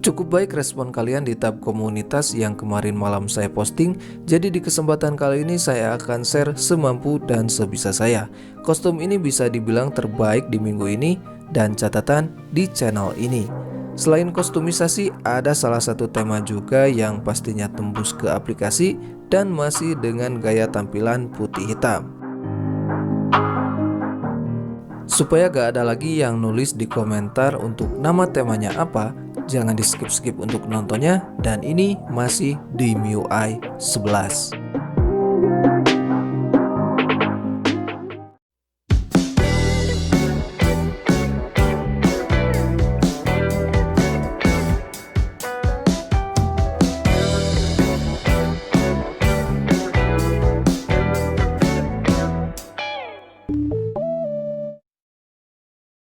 Cukup baik respon kalian di tab komunitas yang kemarin malam saya posting. Jadi di kesempatan kali ini saya akan share semampu dan sebisa saya. Kostum ini bisa dibilang terbaik di minggu ini dan catatan di channel ini. Selain kostumisasi, ada salah satu tema juga yang pastinya tembus ke aplikasi dan masih dengan gaya tampilan putih hitam. Supaya gak ada lagi yang nulis di komentar untuk nama temanya apa, jangan di skip-skip untuk nontonnya, dan ini masih di MIUI 11.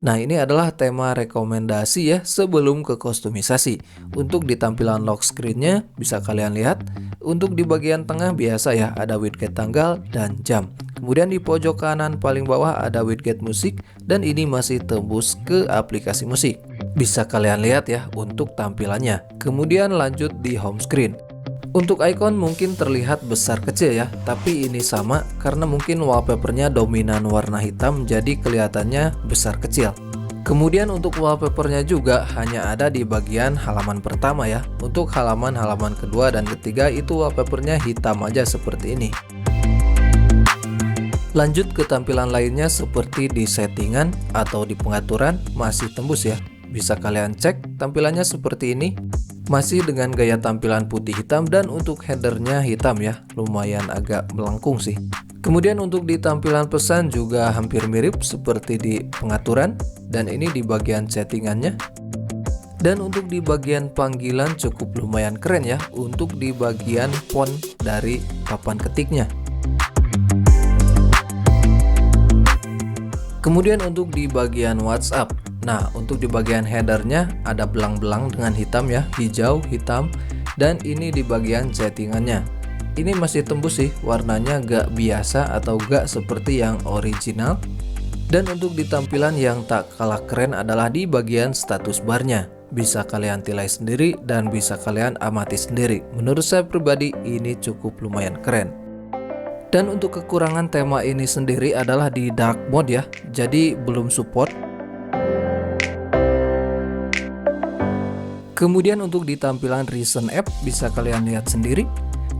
Nah, ini adalah tema rekomendasi ya sebelum ke kostumisasi. Untuk di tampilan lock screen-nya bisa kalian lihat. Untuk di bagian tengah biasa ya ada widget tanggal dan jam. Kemudian di pojok kanan paling bawah ada widget musik dan ini masih tembus ke aplikasi musik. Bisa kalian lihat ya untuk tampilannya. Kemudian lanjut di home screen. Untuk icon mungkin terlihat besar kecil ya, tapi ini sama karena mungkin wallpapernya dominan warna hitam jadi kelihatannya besar kecil. Kemudian untuk wallpapernya juga hanya ada di bagian halaman pertama ya. Untuk halaman-halaman kedua dan ketiga itu wallpapernya hitam aja seperti ini. Lanjut ke tampilan lainnya seperti di settingan atau di pengaturan masih tembus ya. Bisa kalian cek tampilannya seperti ini. Masih dengan gaya tampilan putih hitam dan untuk headernya hitam ya, lumayan agak melengkung sih. Kemudian untuk di tampilan pesan juga hampir mirip seperti di pengaturan dan ini di bagian settingannya. Dan untuk di bagian panggilan cukup lumayan keren ya untuk di bagian font dari papan ketiknya. Kemudian untuk di bagian WhatsApp. Nah, untuk di bagian headernya ada belang-belang dengan hitam ya, hijau, hitam, dan ini di bagian settingannya. Ini masih tembus sih, warnanya gak biasa atau gak seperti yang original. Dan untuk di tampilan yang tak kalah keren adalah di bagian status barnya. Bisa kalian nilai sendiri dan bisa kalian amati sendiri. Menurut saya pribadi ini cukup lumayan keren. Dan untuk kekurangan tema ini sendiri adalah di dark mode ya, jadi belum support. Kemudian untuk di tampilan recent app bisa kalian lihat sendiri.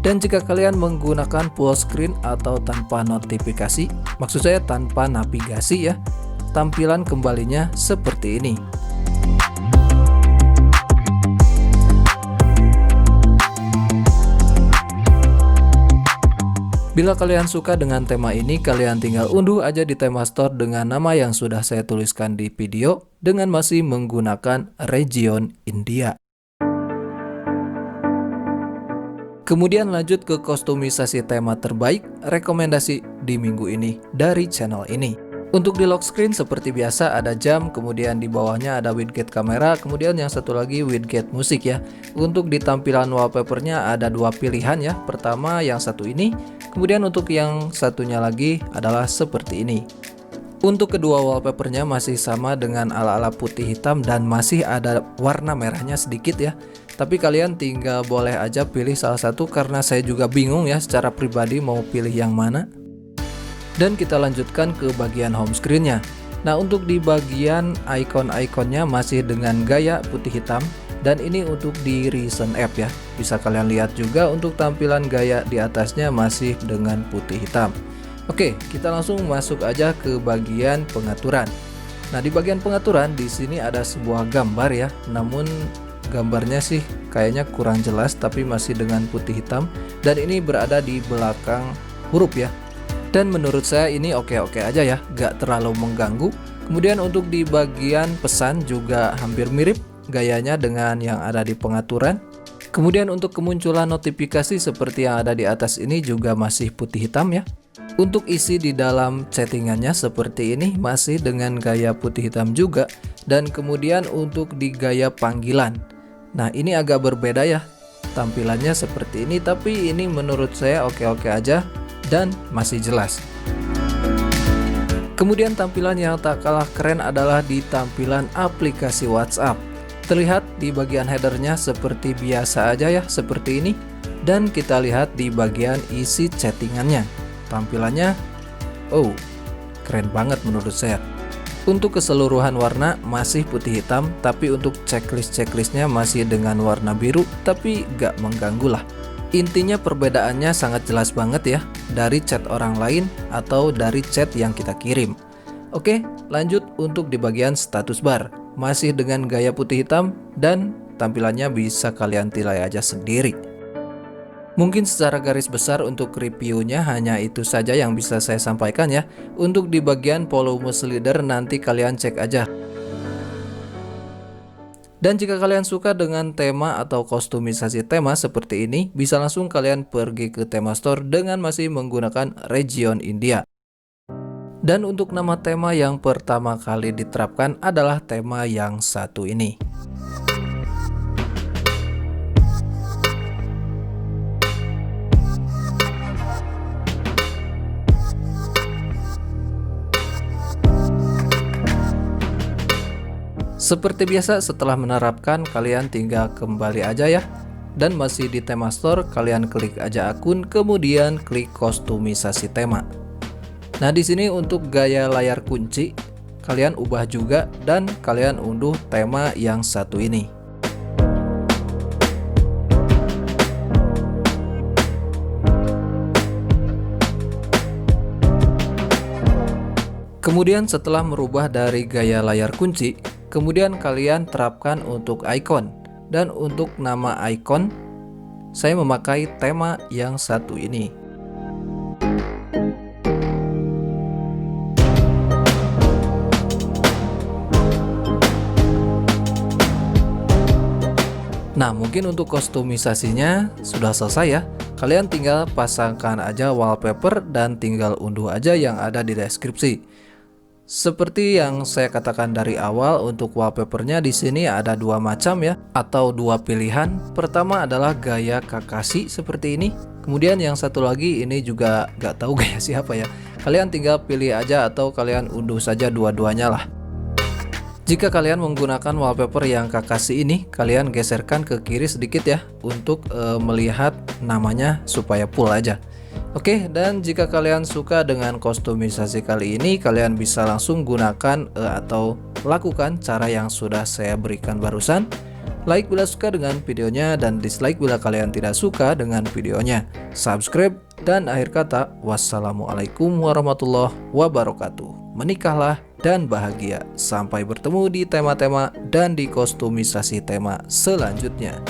Dan jika kalian menggunakan full screen atau tanpa notifikasi, maksud saya tanpa navigasi ya, tampilan kembalinya seperti ini. Bila kalian suka dengan tema ini, kalian tinggal unduh aja di tema store dengan nama yang sudah saya tuliskan di video dengan masih menggunakan region India. Kemudian lanjut ke kostumisasi tema terbaik rekomendasi di minggu ini dari channel ini. Untuk di lock screen seperti biasa ada jam, kemudian di bawahnya ada widget kamera, kemudian yang satu lagi widget musik ya. Untuk di tampilan wallpapernya ada dua pilihan ya. Pertama yang satu ini, kemudian untuk yang satunya lagi adalah seperti ini. Untuk kedua wallpapernya masih sama dengan ala-ala putih hitam dan masih ada warna merahnya sedikit ya. Tapi kalian tinggal boleh aja pilih salah satu karena saya juga bingung ya secara pribadi mau pilih yang mana. Dan kita lanjutkan ke bagian home screen-nya. Nah, untuk di bagian icon-iconnya masih dengan gaya putih hitam. Dan ini untuk di recent app ya. Bisa kalian lihat juga untuk tampilan gaya di atasnya masih dengan putih hitam. Oke, kita langsung masuk aja ke bagian pengaturan. Nah, di bagian pengaturan di sini ada sebuah gambar ya. Namun gambarnya sih kayaknya kurang jelas tapi masih dengan putih hitam. Dan ini berada di belakang huruf ya. Dan menurut saya ini oke-oke aja ya, gak terlalu mengganggu. Kemudian untuk di bagian pesan juga hampir mirip gayanya dengan yang ada di pengaturan. Kemudian untuk kemunculan notifikasi seperti yang ada di atas ini juga masih putih hitam ya. Untuk isi di dalam settingannya seperti ini masih dengan gaya putih hitam juga. Dan kemudian untuk di gaya panggilan. Nah, ini agak berbeda ya. Tampilannya seperti ini, tapi ini menurut saya oke-oke aja dan masih jelas. Kemudian tampilan yang tak kalah keren adalah di tampilan aplikasi WhatsApp. Terlihat di bagian headernya seperti biasa aja ya, seperti ini. Dan kita lihat di bagian isi chattingannya. Tampilannya, oh, keren banget menurut saya. Untuk keseluruhan warna masih putih hitam, tapi untuk checklistnya masih dengan warna biru, tapi gak mengganggu lah. Intinya perbedaannya sangat jelas banget ya, dari chat orang lain atau dari chat yang kita kirim. Oke, lanjut untuk di bagian status bar. Masih dengan gaya putih hitam dan tampilannya bisa kalian nilai aja sendiri. Mungkin secara garis besar untuk reviewnya hanya itu saja yang bisa saya sampaikan ya. Untuk di bagian volume slider nanti kalian cek aja. Dan jika kalian suka dengan tema atau kostumisasi tema seperti ini, bisa langsung kalian pergi ke tema store dengan masih menggunakan region India. Dan untuk nama tema yang pertama kali diterapkan adalah tema yang satu ini. Seperti biasa, setelah menerapkan kalian tinggal kembali aja ya. Dan masih di tema store, kalian klik aja akun, kemudian klik kostumisasi tema. Nah, di sini untuk gaya layar kunci, kalian ubah juga dan kalian unduh tema yang satu ini. Kemudian setelah merubah dari gaya layar kunci, kemudian kalian terapkan untuk icon. Dan untuk nama icon, saya memakai tema yang satu ini. Nah, mungkin untuk kostumisasinya sudah selesai ya. Kalian tinggal pasangkan aja wallpaper dan tinggal unduh aja yang ada di deskripsi. Seperti yang saya katakan dari awal, untuk wallpapernya di sini ada dua macam ya, atau dua pilihan. Pertama adalah gaya Kakashi seperti ini. Kemudian yang satu lagi ini juga gak tahu gaya siapa ya. Kalian tinggal pilih aja atau kalian unduh saja dua-duanya lah. Jika kalian menggunakan wallpaper yang Kakashi ini, kalian geserkan ke kiri sedikit ya untuk melihat namanya supaya full aja. Oke, dan jika kalian suka dengan kostumisasi kali ini, kalian bisa langsung gunakan atau lakukan cara yang sudah saya berikan barusan. Like bila suka dengan videonya dan dislike bila kalian tidak suka dengan videonya. Subscribe dan akhir kata, wassalamualaikum warahmatullahi wabarakatuh. Menikahlah dan bahagia. Sampai bertemu di tema-tema dan di kostumisasi tema selanjutnya.